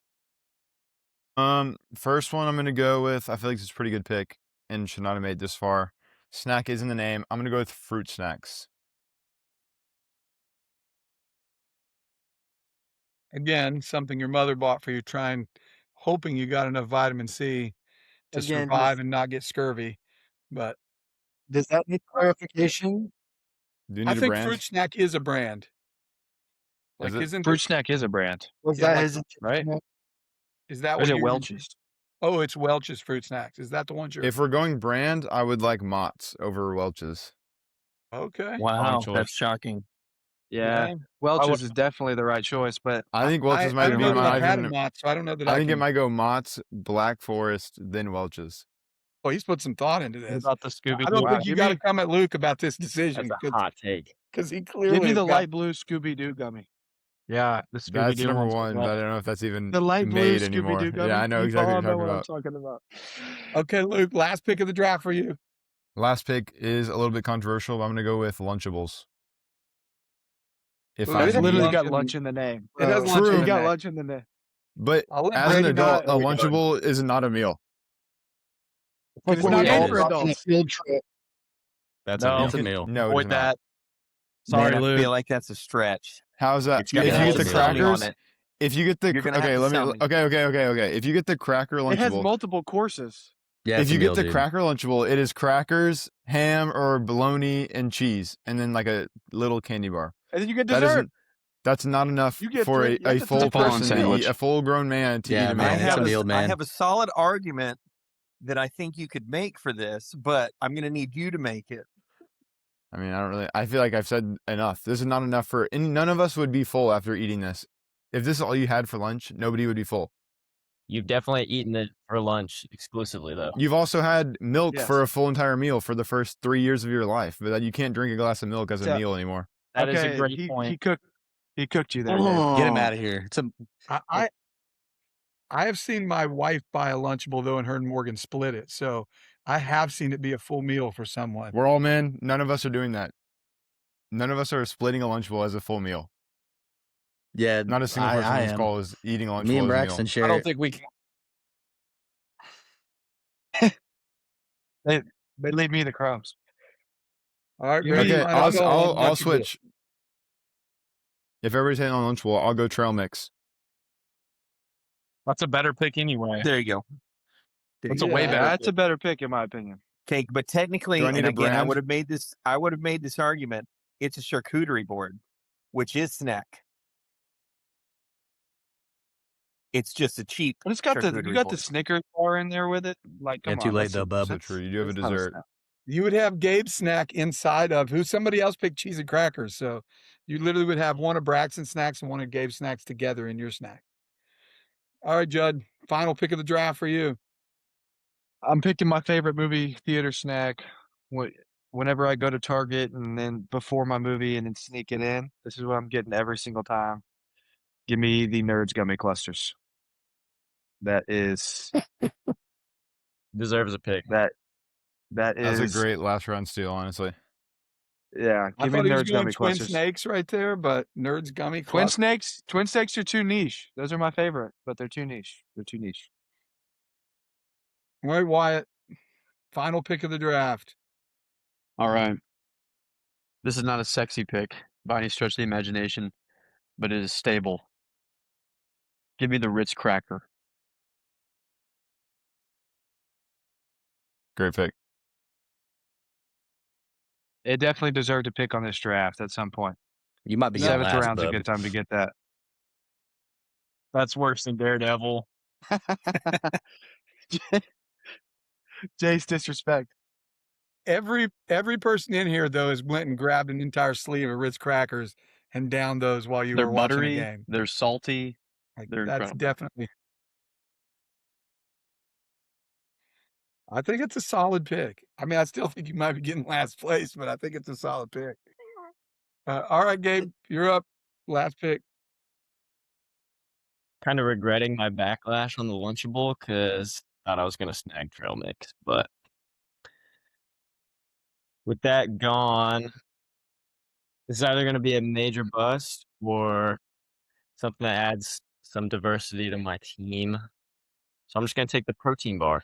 First one I'm gonna go with. I feel like it's a pretty good pick and should not have made this far. Snack is in the name. I'm gonna go with fruit snacks. Again, something your mother bought for you, hoping you got enough vitamin C to Again, survive and not get scurvy. But does that need clarification? Do you I need a think brand? Fruit Snack is a brand. Is Like, it? isn't Fruit it, snack is a brand, Was Yeah, that like- his right? intention? is that Or what is it you're Welch's? Oh, it's Welch's Fruit Snacks. Is that the one you're If we're going brand, I would like Mott's over Welch's. okay? Wow, choice. that's shocking. Yeah. Welch's is definitely the right choice, but I think Welch's I might don't be know that my I've had a even. Mott, so I don't know that I think it can. might go Mott's, Black Forest, then Welch's. Oh, he's put some thought into What this. about the Scooby? I don't Wow. think you Give got to me- come at Luke about this decision That's a hot take. because he clearly give me has the got- light blue Scooby Doo gummy. Yeah, the Scooby That's Doo number ones. one, but I don't know if that's even The light blue made Scooby anymore. Doo gummy. Yeah, I know You exactly all what you're know talking what I'm about. talking about. Okay, Luke, last pick of the draft for you. Last pick is a little bit controversial, but I'm gonna go with Lunchables. If Ooh, I It's has literally lunch got in- lunch in the name. It has Bro, lunch in True. the It's got name. lunch in the name. but I'll let as an Brady know adult, a before we go. Lunchable is not a meal. Like It's when not we made all for went on a adults. field trip. That's No. a meal. It's a meal. No, it Avoid is not. that. Man, Sorry, I Luke. feel like that's a stretch. How's that? It's got If Yeah, you it's get a the meal. something on crackers, it. if you get the You're gonna have okay, to let me sell me. okay. If you get the cracker It has Lunchable, multiple courses. Yeah, if it's a you meal, get the dude. cracker Lunchable, it is crackers, ham, or bologna and cheese, and then like a little candy bar. And then you get That dessert. isn't. That's not enough You get for three- a that's a full three-course person to sandwich. eat, a full grown man to Yeah, eat a man, meal. it's a I meal, man. have a solid argument that I think you could make for this, but I'm going to need you to make it. I mean, I feel like I've said enough. This is not enough and none of us would be full after eating this. If this is all you had for lunch, nobody would be full. You've definitely eaten it for lunch exclusively, though. You've also had milk Yes. for a full entire meal for the first 3 years of your life, but that you can't drink a glass of milk as a So- meal anymore. That is a Okay, great he point. cooked you there, Dave. Get him out of here. It's a I have seen my wife buy a Lunchable, though, and her and Morgan split it. So I have seen it be a full meal for someone. We're all men. None of us are doing that. None of us are splitting a Lunchable as a full meal. yeah. Not a single person I on this am. call is eating a Lunchable Me and as a Braxton meal. share. I don't it. think we can. They leave me the crumbs. All right, Give Brady, me- Okay, final call on I'll Lunchable. switch. If everybody's hitting on Lunchable, I'll go trail mix. That's a better pick anyway. There you go. That's a way better. That's a better pick in my opinion. Okay, but technically, Do I need and a again, I brand? would have made this argument. It's a charcuterie board, which is snack. It's just a cheap. But it's got you charcuterie got board. the Snickers bar in there with it. Like, Yeah, come too on, late that's though, bub. So true. You do have a that's not dessert. snack. You would have Gabe's snack inside of who somebody else picked cheese and crackers. So you literally would have one of Braxton's snacks and one of Gabe's snacks together in your snack. All right, Judd, final pick of the draft for you. I'm picking my favorite movie theater snack. Whenever I go to Target and then before my movie and then sneak it in, this is what I'm getting every single time. Give me the Nerds gummy clusters. That is Deserves a pick. that That's is a great last round steal, honestly. yeah. I Give me thought he was Nerds going gummy Twin clusters. Snakes right there, but Nerds Gummy Twin Cluster. snakes are too niche. Those are my favorite, but they're too niche. All right, Wyatt, final pick of the draft. All right. This is not a sexy pick by any stretch of the imagination, but it is stable. Give me the Ritz cracker. Great pick. It definitely deserved a pick on this draft at some point. You might be getting Seventh last, round's a bub. good time to get that. That's worse than Daredevil. Jay's disrespect. Every person in here though has went and grabbed an entire sleeve of Ritz crackers and downed those while you They're were watching a buttery. game. They're salty. Like, They're that's incredible. definitely. I think it's a solid pick. I mean, I still think you might be getting last place, but I think it's a solid pick. All right, Gabe, you're up. Last pick. Kind of regretting my backlash on the Lunchable because thought I was going to snag trail mix, but with that gone, it's either going to be a major bust or something that adds some diversity to my team. So I'm just going to take the protein bar.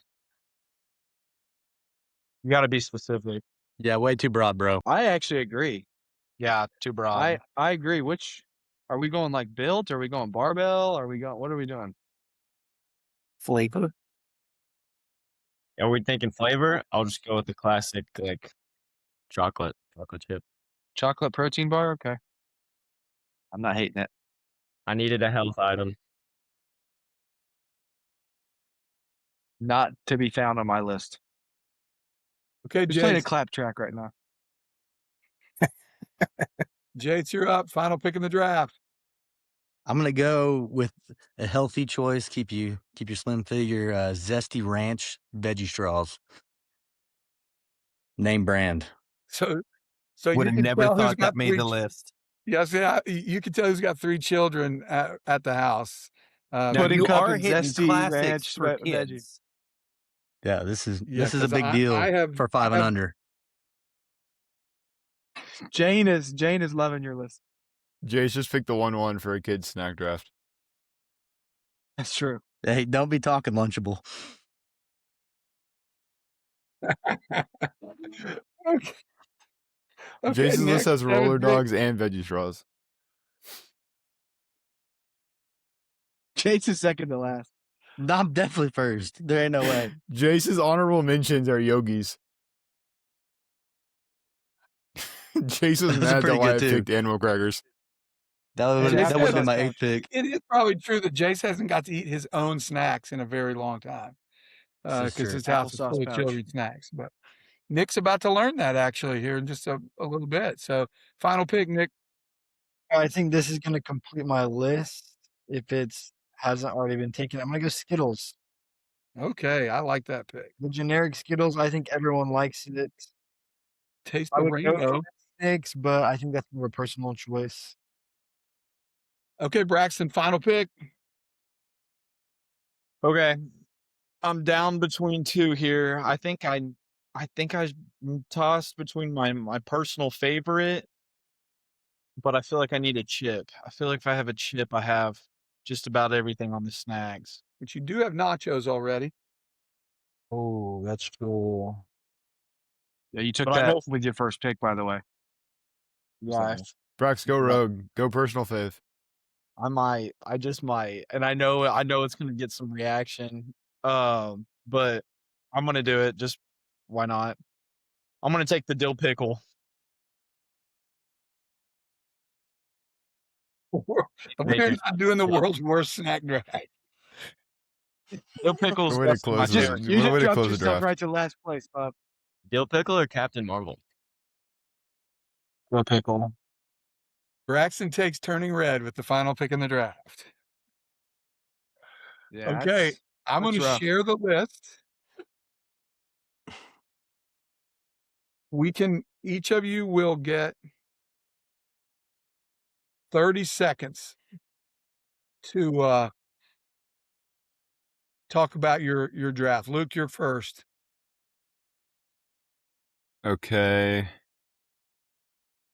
You got to be specific. Yeah, way too broad, bro. I actually agree. Yeah, too broad. I agree. Which are we going like built? Are we going barbell? Are we going? What are we doing? Flavor. Are we thinking flavor? I'll just go with the classic, like chocolate chip. Chocolate protein bar. Okay. I'm not hating it. I needed a health item. Not to be found on my list. Okay, Just playing a Jace. clap track right now. Jace, you're up. Final pick in the draft. I'm gonna go with a healthy choice. Keep your slim figure. Zesty Ranch veggie straws. Name brand. So Would you have can never tell who's thought got that made three the list. Yes, yeah, you can tell who's got 3 children at the house. Now, Pudding you cup are and hitting zesty classics ranch for veggie. kids. Yeah, this is Yeah, a 'cause big deal I have- for 5 I and have- under. Jane is loving your list. Jace just picked the 1-1 for a kid's snack draft. That's true. Hey, don't be talking Lunchable. Okay. Jason's Nick, list has that was roller big. dogs and veggie straws. Jane's is second to last. No, I'm definitely first. There ain't no way. Jace's honorable mentions are yogis. Jace was Those are mad pretty that Wyatt good, too. picked animal crackers. That Hey, would Jace have been has- my 8th pick. It is probably true that Jace hasn't got to eat his own snacks in a very long time. This is because true. his house is Applesauce full of pouch. children's snacks. But Nick's about to learn that actually here in just a little bit. So, final pick, Nick. I think this is gonna complete my list if it's hasn't already been taken. I'm gonna go Skittles. Okay, I like that pick. The generic Skittles, I think everyone likes it. Taste I the would go rainbow. six, but I think that's more a personal choice. Okay, Braxton, final pick. Okay. I'm down between two here. I think I tossed between my personal favorite, but I feel like I need a chip. I feel like if I have a chip, I have just about everything on the snacks. But you do have nachos already. Oh, that's cool. Yeah, you took But I that know with your first pick, by the way. yeah, So, Brax, go Yeah. rogue. Go personal fave. I just might. And I know it's gonna get some reaction. But I'm gonna do it. Just why not? I'm gonna take the dill pickle. We're Bacon. not doing the world's worst snack draft. Dill pickle's What way to definitely my close favorite. the you what just way to dropped close the yourself draft? right to last place, Bob. Dill pickle or Captain Marvel? Dill pickle. Braxton takes turning red with the final pick in the draft. Yeah, Okay, I'm going that's to rough. share the list. Each of you will get 30 seconds to talk about your draft. Luke, you're first. Okay.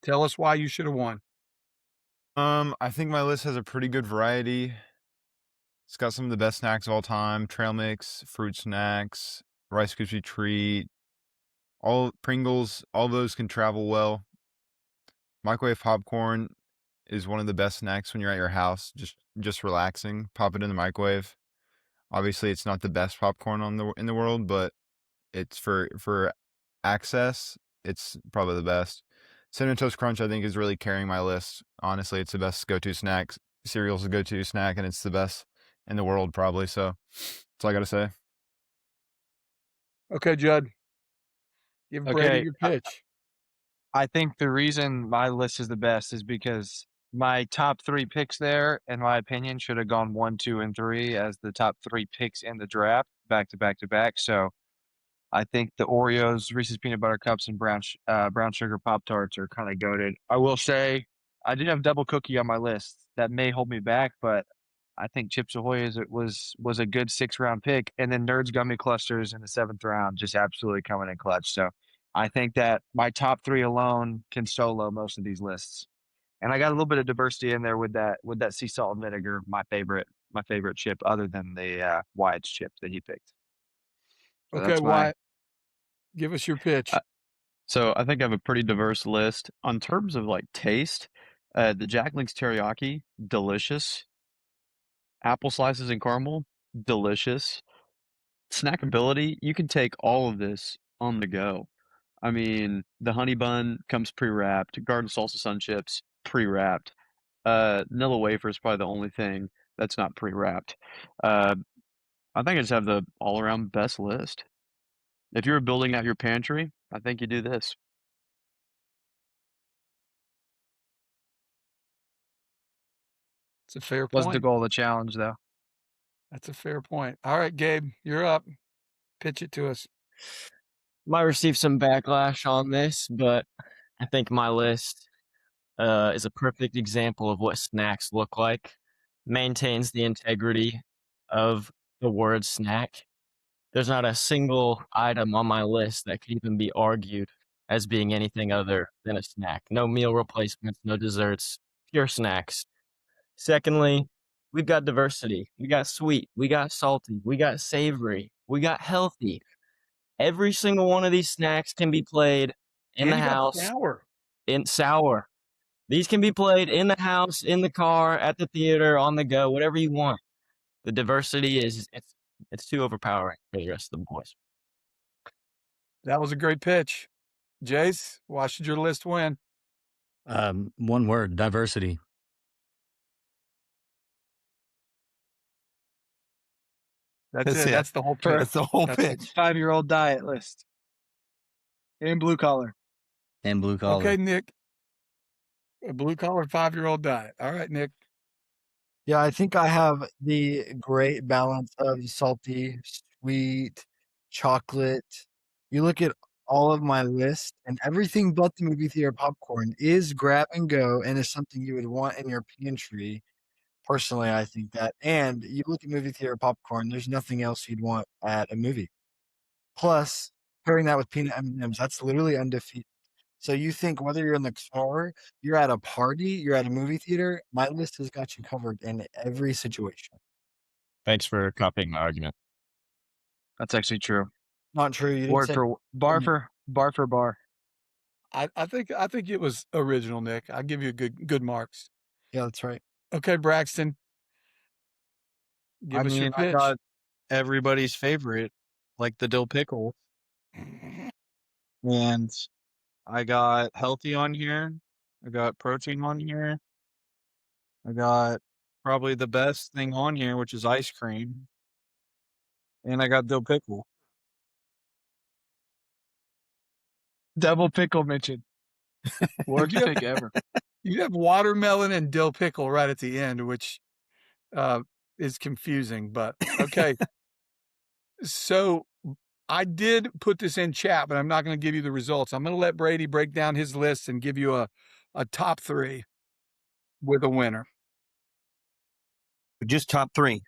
Tell us why you should have won. I think my list has a pretty good variety. It's got some of the best snacks of all time: trail mix, fruit snacks, Rice Krispie treat, all Pringles. All those can travel well. Microwave popcorn is one of the best snacks when you're at your house, just relaxing. Pop it in the microwave. Obviously, it's not the best popcorn in the world, but it's for access. It's probably the best. Cinnamon Toast Crunch, I think, is really carrying my list. Honestly, it's the best go-to snack. Cereal's a go-to snack, and it's the best in the world, probably. So that's all I got to say. Okay, Judd. Give Brady Okay, your pitch. I think the reason my list is the best is because my top three picks there, in my opinion, should have gone 1, 2, and 3 as the top three picks in the draft, back to back to back. So I think the Oreos, Reese's peanut butter cups, and brown sugar Pop Tarts are kind of goaded. I will say I did have double cookie on my list. That may hold me back, but I think Chips Ahoy was a good 6 round pick, and then Nerds Gummy Clusters in the 7th round just absolutely coming in clutch. So I think that my top three alone can solo most of these lists, and I got a little bit of diversity in there with that sea salt and vinegar, my favorite chip, other than the Wyatt's chip that he picked. So Okay, that's my Wyatt, give us your pitch. So I think I have a pretty diverse list. On terms of like taste, the Jack Link's teriyaki, delicious. Apple slices and caramel, delicious. Snackability, you can take all of this on the go. I mean, the honey bun comes pre-wrapped, garden salsa sun chips, pre-wrapped. Vanilla wafer is probably the only thing that's not pre-wrapped. Uh, I think I just have the all-around best list. If you were building out your pantry, I think you do this. It's a fair wasn't the point. goal of the challenge though. That's a fair point. All right, Gabe, you're up. Pitch it to us. Might receive some backlash on this, but I think my list is a perfect example of what snacks look like. Maintains the integrity of the word snack. There's not a single item on my list that could even be argued as being anything other than a snack. No meal replacements, no desserts, pure snacks. Secondly, we've got diversity. We got sweet, we got salty, we got savory, we got healthy. Every single one of these snacks can be played in And the you got house, sour. in sour. These can be played in the house, in the car, at the theater, on the go, whatever you want. The diversity it's too overpowering for the rest of the boys. That was a great pitch. Jace, why should your list win? One word: diversity. That's it. it. That's the whole For- pitch. That's the whole That's- pitch. 5-year-old diet list. And blue collar. And blue collar. Okay, Nick. A blue collar 5-year-old diet. All right, Nick. Yeah, I think I have the great balance of salty, sweet, chocolate. You look at all of my list, and everything but the movie theater popcorn is grab and go and is something you would want in your pantry. Personally, I think that. And you look at movie theater popcorn, there's nothing else you'd want at a movie. Plus, pairing that with peanut M&Ms, that's literally undefeated. So you think whether you're in the car, you're at a party, you're at a movie theater, my list has got you covered in every situation. Thanks for copying my argument. That's actually true. Not true. You didn't Word say for bar for bar. I think it was original, Nick. I'll give you good marks. yeah, that's right. Okay, Braxton. Give us your I pitch. got everybody's favorite, like the dill pickle. And I got healthy on here. I got protein on here. I got probably the best thing on here, which is ice cream. And I got dill pickle. Double pickle mentioned. Worst Yeah. pick ever. You have watermelon and dill pickle right at the end, which is confusing, but okay. So I did put this in chat, but I'm not going to give you the results. I'm going to let Brady break down his list and give you a top 3 with a winner. Just top 3.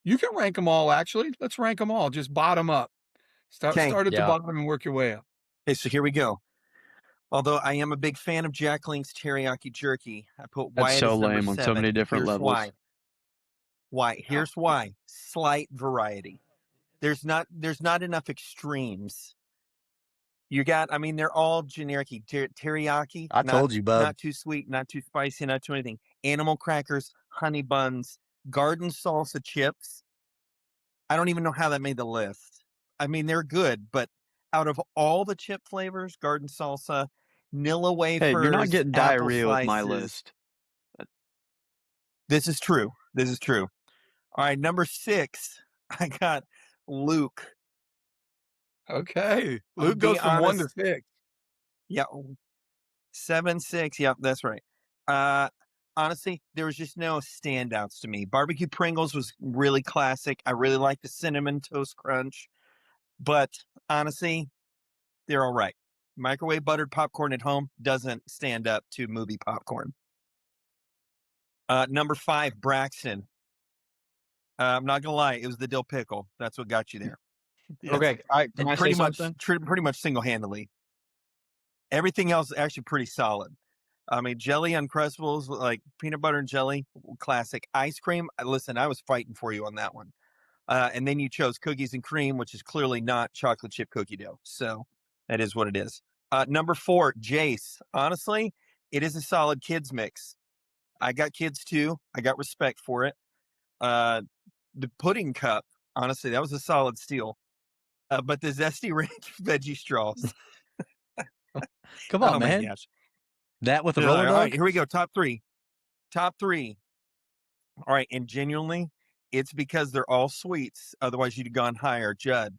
You can rank them all, actually. Let's rank them all. Just bottom up. Start at the bottom and work your way up. Okay, so here we go. Although I am a big fan of Jack Link's teriyaki jerky, I put That's Wyatt so as number lame on so 7. many different Here's levels. Why. Why? Here's why. Slight variety. There's not enough extremes. You got, they're all generic. Teriyaki. I told you, bub. Not too sweet, not too spicy, not too anything. Animal crackers, honey buns, garden salsa chips. I don't even know how that made the list. They're good, but out of all the chip flavors, garden salsa, Nilla wafers, Hey, you're not getting apple diarrhea with my slices. list. This is true. All right, number 6, I got Luke. Okay. I'll Luke goes be from 1 to honest. 6. Yeah, 7, 6. Yep, that's right. Honestly, there was just no standouts to me. Barbecue Pringles was really classic. I really like the cinnamon toast crunch, but honestly, they're all right. Microwave buttered popcorn at home doesn't stand up to movie popcorn. Number 5, Braxton. I'm not gonna lie, it was the dill pickle. That's what got you there. Okay, can I say pretty much, something? pretty much single-handedly. Everything else is actually pretty solid. Jelly Uncrustables, like peanut butter and jelly, classic. Ice cream, listen, I was fighting for you on that one. And then you chose cookies and cream, which is clearly not chocolate chip cookie dough. So that is what it is. Number 4, Jace. Honestly, it is a solid kids mix. I got kids too. I got respect for it. The pudding cup, honestly, that was a solid steal. But the Zesty Ranch veggie straws. Come on, Oh man. my gosh. That with a All roller dog? right, here we go. Top 3. All right, and genuinely, it's because they're all sweets. Otherwise, you'd have gone higher. Judd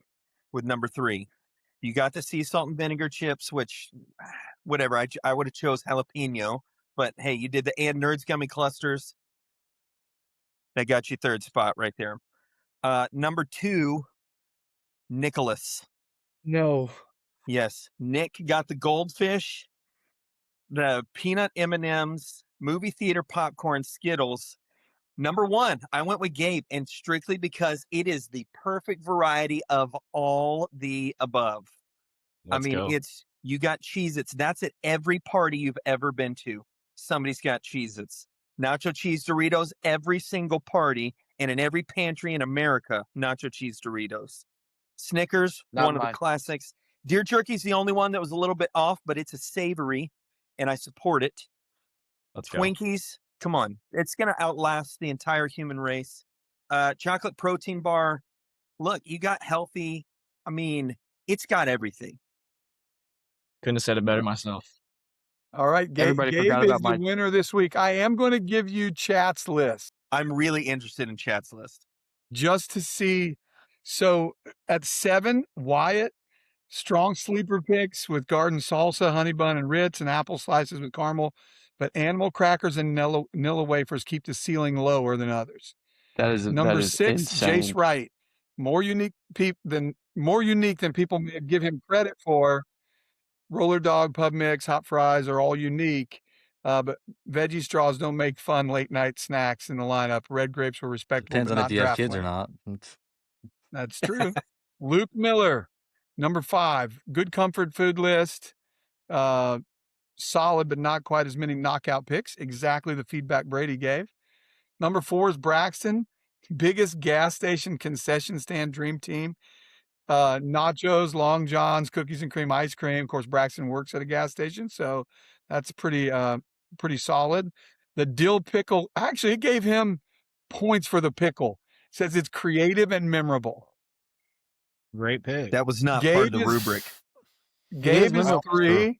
with number 3. You got the sea salt and vinegar chips, which, whatever, I would have chose jalapeno. But hey, you did the And Nerds gummy clusters. That got you 3rd spot right there. Number 2, Nicholas. No. Yes, Nick got the goldfish, the peanut M&Ms, movie theater popcorn, Skittles. Number 1, I went with Gabe, and strictly because it is the perfect variety of all the above. Let's go. You got Cheez-Its. That's at every party you've ever been to. Somebody's got Cheez-Its. Nacho cheese Doritos, every single party, and in every pantry in America, nacho cheese Doritos. Snickers, Not one of the mine. classics. Deer Jerky's the only one that was a little bit off, but it's a savory, and I support it. Let's go. Twinkies, come on. It's going to outlast the entire human race. Chocolate protein bar. Look, you got healthy. It's got everything. Couldn't have said it better myself. All right, Everybody Gabe forgot is about the my winner this week. I am going to give you chat's list. I'm really interested in chat's list. just to see. So at 7, Wyatt, strong sleeper picks with garden salsa, honey bun, and Ritz, and apple slices with caramel. But animal crackers and Nilla wafers keep the ceiling lower than others. That Number is 6, Jace insane. Wright, more unique than people may give him credit for. Roller dog, pub mix, hot fries are all unique. But veggie straws don't make fun late night snacks in the lineup. Red grapes were respectable, Depends but on if not you have draft kids or winning. not. That's true. Luke Miller, number 5, good comfort food list. Solid, but not quite as many knockout picks. Exactly the feedback Brady gave. Number 4 is Braxton, biggest gas station concession stand dream team. Nachos, Long Johns, cookies and cream ice cream. Of course, Braxton works at a gas station, so that's pretty solid. The dill pickle, actually, it gave him points for the pickle. It says it's creative and memorable. Great pick. That was not part of the rubric. Gabe is memorable. 3.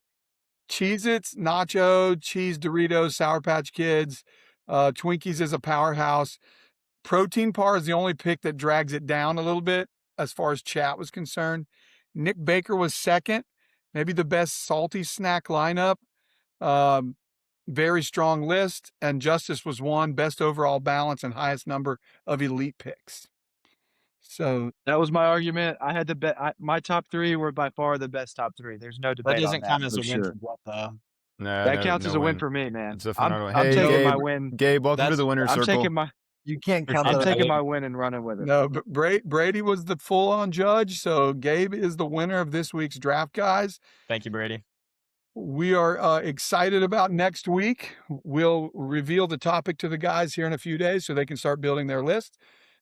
Cheez-Its, Nacho, Cheese Doritos, Sour Patch Kids, Twinkies is a powerhouse. Protein Par is the only pick that drags it down a little bit as far as chat was concerned. Nick Baker was 2nd, maybe the best salty snack lineup. Very strong list. And Justice was 1, best overall balance and highest number of elite picks. So That was my argument. I had the my top 3 were by far the best top 3. There's no That debate on doesn't that count as for a win sure. for what though? No, That no, counts no as a win win. for me, man. It's definitely not a win. I'm Hey, taking Gabe, my win. Gabe, welcome to That's- the winner's I'm circle. taking my You can't count I'm that. taking my win and running with it. no, but Brady was the full-on judge. So Gabe is the winner of this week's draft, guys. Thank you, Brady. We are excited about next week. We'll reveal the topic to the guys here in a few days so they can start building their list.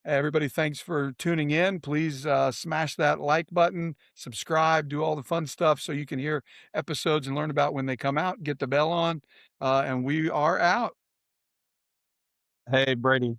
Everybody, thanks for tuning in. Please smash that like button, subscribe, do all the fun stuff so you can hear episodes and learn about when they come out. Get the bell on, and we are out. Hey Brady,